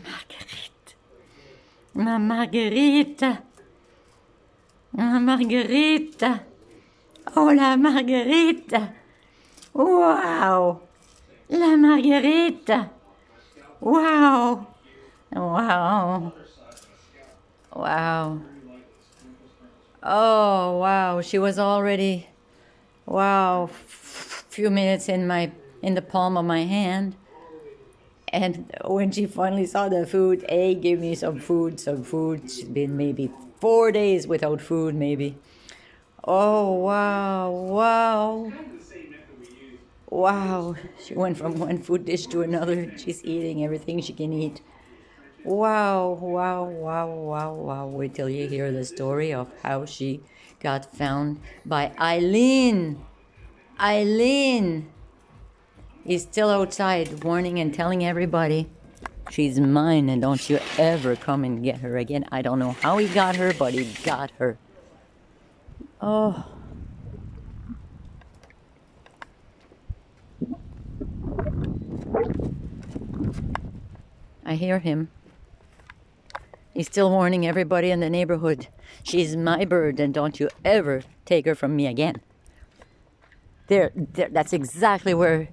Marguerite. Ma Marguerite. Ma Marguerite. Oh, la Marguerite. Wow. La Marguerite. Wow. Wow. Wow. Oh, wow. She was already, wow, few minutes in the palm of my hand. And when she finally saw the food, give me some food, some food. She'd been maybe 4 days without food, maybe. Oh, wow, wow. Wow. She went from one food dish to another. She's eating everything she can eat. Wow, wow, wow, wow, wow. Wait till you hear the story of how she got found by Eileen. Eileen is still outside warning and telling everybody she's mine and don't you ever come and get her again. I don't know how he got her, but he got her. Oh. I hear him. He's still warning everybody in the neighborhood. She's my bird and don't you ever take her from me again. There, that's exactly where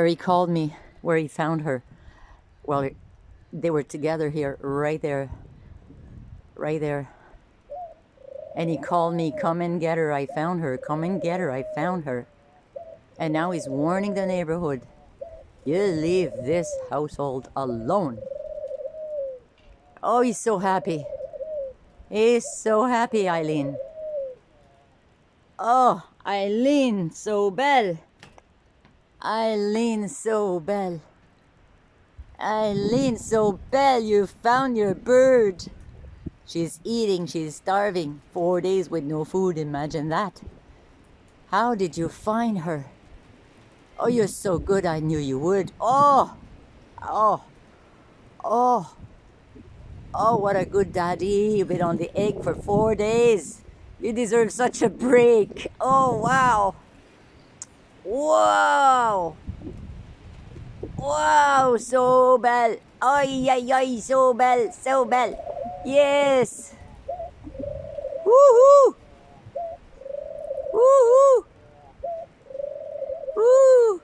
he called me, where he found her. Well, they were together here, right there. Right there. And he called me, come and get her, I found her. Come and get her, I found her. And now he's warning the neighborhood. You leave this household alone. Oh, he's so happy. He's so happy, Eileen. Oh, Eileen, so belle. Eileen, so belle. Eileen, so belle, you found your bird. She's eating, she's starving. 4 days with no food, imagine that. How did you find her? Oh, you're so good, I knew you would. Oh, oh, oh. Oh, what a good daddy. You've been on the egg for 4 days. You deserve such a break. Oh, wow. Wow. Wow, so belle. Ay, ay, ay, so belle, so belle. Yes. Woohoo. Woohoo. Woo.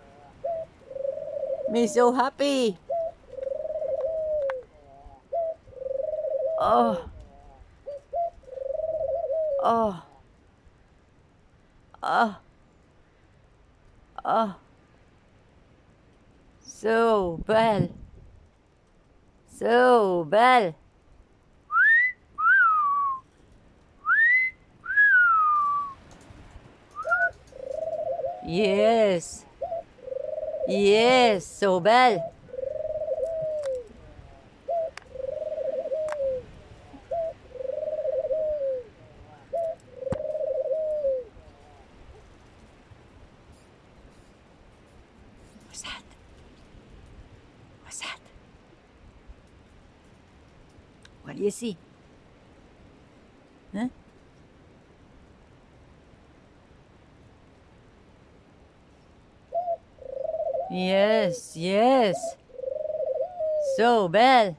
Me so happy. Oh. Oh. Oh. Oh. So belle. So belle. Yes. Yes, so belle. What's that? What's that? What do you see? Huh? Yes, yes. So belle.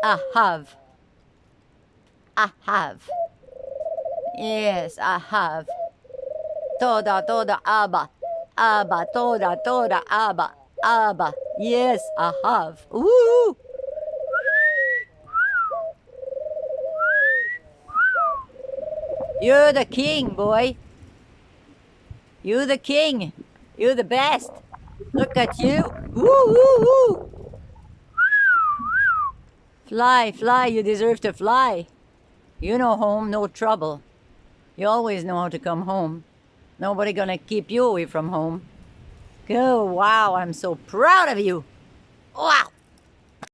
I have. I have. Yes, I have. Toda, toda, Abba. Abba, toda, toda, Abba. Abba. Yes, I have. Woo! You're the king, boy. You're the king. You're the best. Look at you. Woo, woo, woo. Fly, fly. You deserve to fly. You know home, no trouble. You always know how to come home. Nobody gonna keep you away from home. Go, wow, I'm so proud of you. Wow.